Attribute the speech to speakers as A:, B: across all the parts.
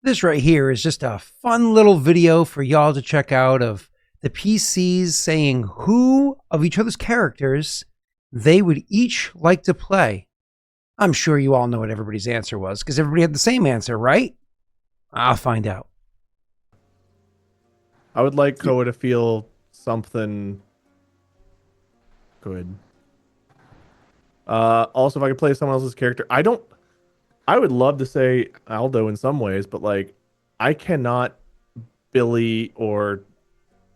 A: This right here is just a fun little video for y'all to check out of the PCs saying who of each other's characters they would each like to play. I'm sure you all know what everybody's answer was because everybody had the same answer, right? I'll find out.
B: I would like Koa to feel something good. Also, if I could play someone else's character, I would love to say Aldo in some ways, but like, I cannot Billy or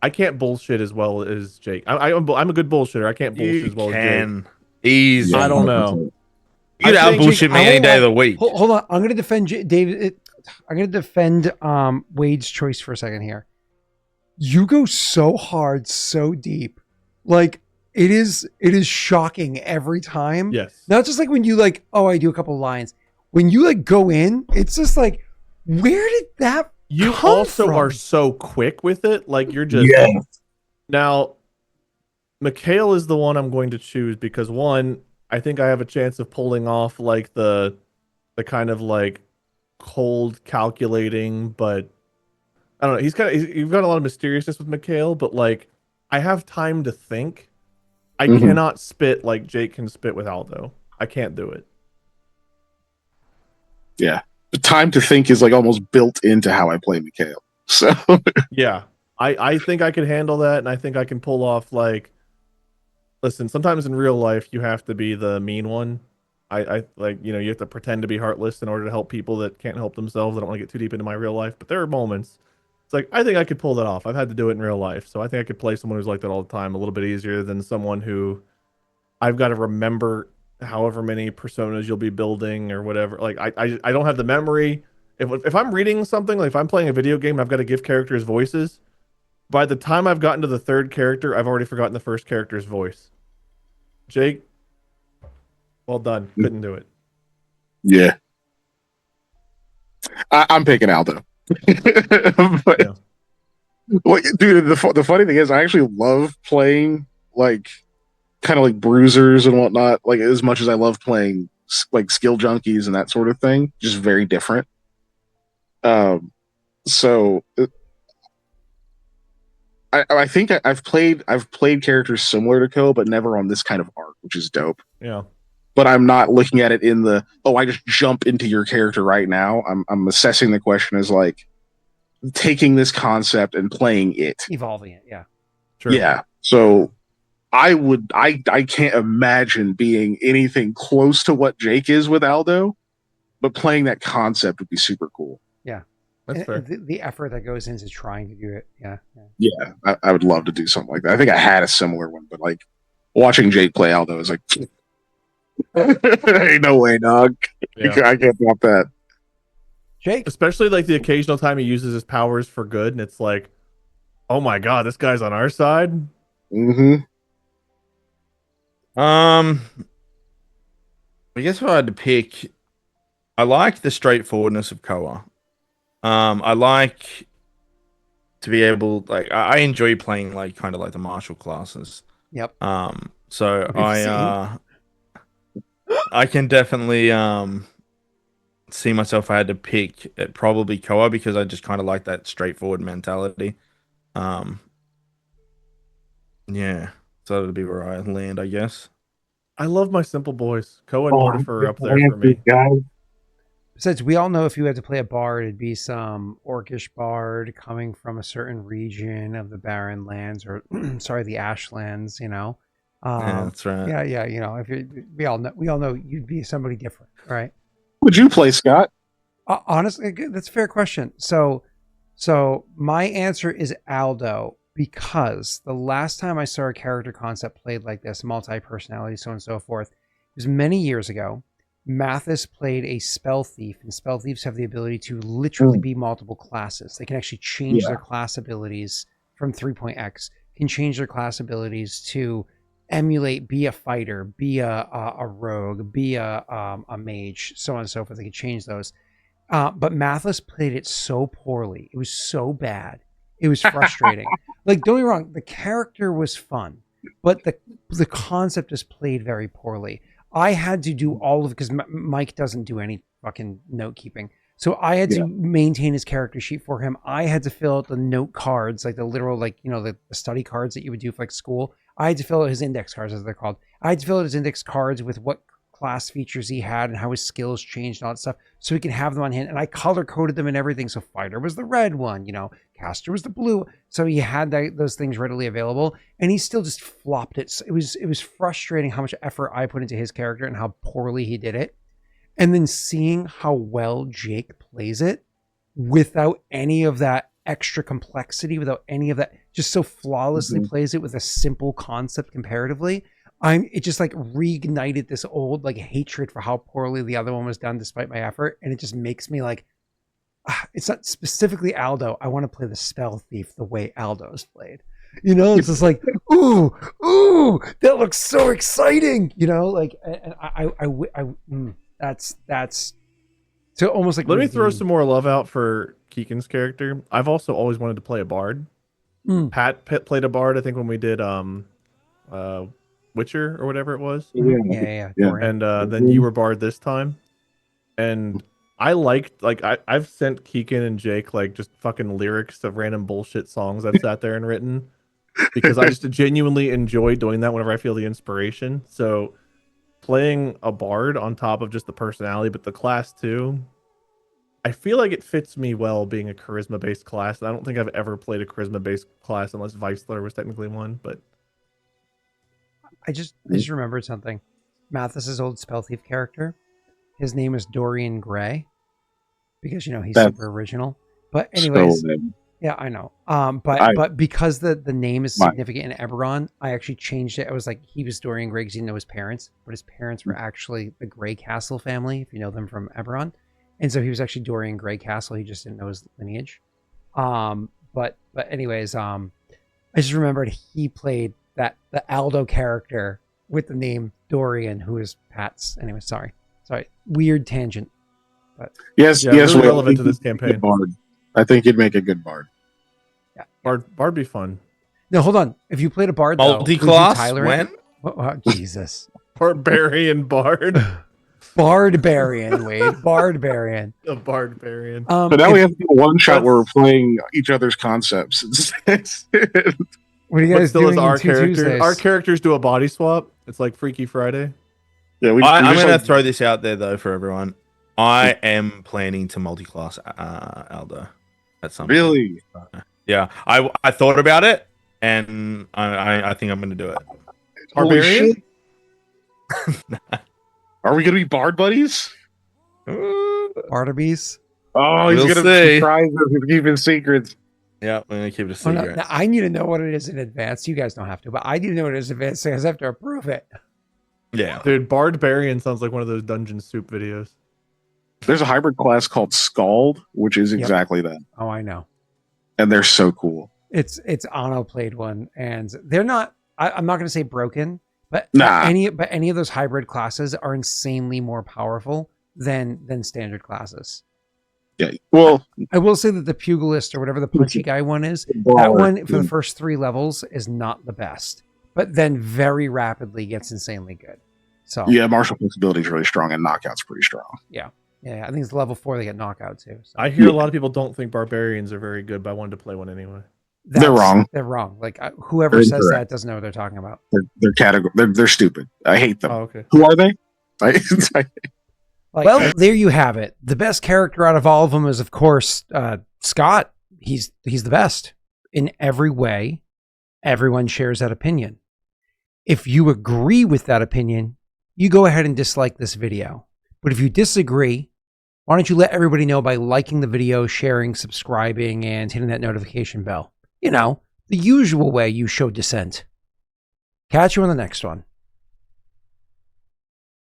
B: I can't bullshit as well as Jake. I'm a good bullshitter. I can't bullshit as well as Jake.
C: Easy.
B: I don't know.
C: You could out bullshit me any day of the week.
A: Hold on. I'm going to defend David. I'm going to defend Wade's choice for a second here. You go so hard, so deep. Like, it is shocking every time.
B: Yes.
A: Not just like when you like, oh, I do a couple lines. When you like go in, it's just like, where did that
B: You
A: come
B: also
A: from?
B: are so quick with it. Like, you're just now. Mikhail is the one I'm going to choose because one, I think I have a chance of pulling off like the kind of like cold calculating, but I don't know. You've got a lot of mysteriousness with Mikhail, but like I have time to think. I cannot spit like Jake can spit with Aldo. I can't do it.
D: Yeah. The time to think is like almost built into how I play Mikhail. So
B: yeah. I think I can handle that, and I think I can pull off like listen, sometimes in real life you have to be the mean one. I like, you have to pretend to be heartless in order to help people that can't help themselves. I don't want to get too deep into my real life, but there are moments. It's like I think I could pull that off. I've had to do it in real life. So I think I could play someone who's like that all the time a little bit easier than someone who I've got to remember however many personas you'll be building or whatever. Like I don't have the memory. If I'm reading something, like if I'm playing a video game, I've got to give characters voices. By the time I've gotten to the third character, I've already forgotten the first character's voice. Jake, well done. Couldn't do it.
D: yeah. I'm picking Aldo. But,
B: Yeah.
D: well, dude, the funny thing is I actually love playing like kind of like bruisers and whatnot, like as much as I love playing like skill junkies and that sort of thing. Just very different. So I think I've played characters similar to Ko, but never on this kind of arc, which is dope.
B: Yeah.
D: But I'm not looking at it in the I just jump into your character right now. I'm assessing the question as like taking this concept and playing it,
A: Evolving it, yeah.
B: Sure.
D: Yeah. So I can't imagine being anything close to what Jake is with Aldo, but playing that concept would be super cool.
A: Yeah.
B: That's fair.
A: The effort that goes into trying to do it. Yeah.
D: Yeah, I would love to do something like that. I think I had a similar one, but like watching Jake play Aldo is like, ain't no way, dog.
B: Yeah.
D: I can't drop that.
A: Jake?
B: Especially like the occasional time he uses his powers for good, and it's like, oh my god, this guy's on our side.
D: Mm-hmm.
C: I guess if I had to pick, I like the straightforwardness of Koa. I like to be able, like, I enjoy playing like kind of like the martial classes.
A: Yep.
C: So I can definitely see myself if I had to pick it, probably Koa, because I just kind of like that straightforward mentality. Yeah, so that'd be where I land, I guess.
B: I love my simple boys. Koa and Mortifer up there for me.
A: Besides, we all know if you had to play a bard, it'd be some orcish bard coming from a certain region of the Barren Lands, or sorry, the Ashlands.
C: Yeah, that's right.
A: Yeah. If we all know you'd be somebody different, right?
D: Would you play Scott?
A: Honestly, that's a fair question. So my answer is Aldo, because the last time I saw a character concept played like this, multi-personality, so on and so forth, it was many years ago. Mathis played a spell thief, and spell thieves have the ability to literally be multiple classes. They can actually change their class abilities from 3.x, can change their class abilities to emulate, be a fighter, be a rogue, be a mage, so on and so forth. They can change those. But Mathis played it so poorly. It was so bad. It was frustrating. Like, don't get me wrong, the character was fun, but the concept is played very poorly. I had to do all of it because Mike doesn't do any fucking note keeping. So I had to maintain his character sheet for him. I had to fill out the note cards, like the literal, like, you know, the study cards that you would do for like school. I had to fill out his index cards, as they're called. I had to fill out his index cards with what class features he had and how his skills changed and all that stuff, so we can have them on hand. And I color coded them and everything. So fighter was the red one, you know, caster was the blue. So he had those things readily available, and he still just flopped it. So it was frustrating how much effort I put into his character and how poorly he did it. And then seeing how well Jaaek plays it without any of that extra complexity, without any of that, just so flawlessly plays it with a simple concept comparatively. It just like reignited this old like hatred for how poorly the other one was done despite my effort. And it just makes me like, it's not specifically Aldo. I want to play the spell thief the way Aldo's played. You know, it's just like, ooh, that looks so exciting. You know, like, and that's so almost like.
B: Let me throw some more love out for Keegan's character. I've also always wanted to play a bard. Pat played a bard, I think, when we did Witcher or whatever it was.
A: Yeah.
B: And then you were bard this time, and I liked, like, I've sent Keegan and Jaaek like just fucking lyrics of random bullshit songs I've sat there and written, because I just genuinely enjoy doing that whenever I feel the inspiration. So playing a bard on top of just the personality, but the class too, I feel like it fits me well being a charisma based class. I don't think I've ever played a charisma based class unless Weissler was technically one, but
A: I just remembered something. Mathis's old spell thief character, his name is Dorian Gray, because, you know, he's super original. But anyways, yeah, I know. But because the name is significant in Eberron, I actually changed it. I was like, he was Dorian Gray because he didn't know his parents, but his parents were actually the Grey Castle family, if you know them from Eberron. And so he was actually Dorian Gray Castle. He just didn't know his lineage. But anyways, I just remembered he played the Aldo character with the name Dorian, who is Pat's. Anyway, sorry, weird tangent. But
D: yes,
B: really relevant to this campaign.
D: Bard. I think you'd make a good bard.
B: Yeah, bard be fun.
A: No, hold on. If you played a bard,
C: multi-class, when?
A: Oh, Jesus,
B: barbarian bard.
A: Bardbarian, Wade. Bardbarian.
B: A barbarian.
D: So now we have one shot where we're playing each other's concepts.
A: What are you guys doing?
B: Our characters do a body swap. It's like Freaky Friday.
D: Yeah,
C: I'm going to throw this out there though for everyone. I am planning to multi-class Aldo at some point.
D: Really?
C: Yeah, I thought about it, and I think I'm going to do it.
D: Barbarian? Are we going to be bard buddies?
A: Barnaby's?
D: Oh, he's going to surprise us and keep his secrets.
C: Yeah, I'm going to keep it a secret.
A: No, I need to know what it is in advance. You guys don't have to, but I need to know what it is in advance because I have to approve it.
C: Yeah.
B: Dude, Barbarian sounds like one of those Dungeon Soup videos.
D: There's a hybrid class called Scald, which is exactly that.
A: Oh, I know.
D: And they're so cool.
A: It's Anno played one, and they're not, I'm not going to say broken, but any of those hybrid classes are insanely more powerful than standard classes.
D: Yeah. Well,
A: I will say that the pugilist or whatever the punchy guy one is, that one for the first 3 levels is not the best, but then very rapidly gets insanely good. So
D: yeah, martial flexibility is really strong and knockout's pretty strong.
A: Yeah, I think it's level 4 they get knockout too. So.
B: I hear a lot of people don't think barbarians are very good, but I wanted to play one anyway.
D: They're wrong.
A: They're wrong. Like whoever says that doesn't know what they're talking about.
D: They're stupid. I hate them.
B: Oh, okay.
D: Who are they?
A: Well, there you have it. The best character out of all of them is, of course, Scott. He's the best in every way. Everyone shares that opinion. If you agree with that opinion, you go ahead and dislike this video. But if you disagree, why don't you let everybody know by liking the video, sharing, subscribing, and hitting that notification bell? You know, the usual way you show dissent. Catch you on the next one.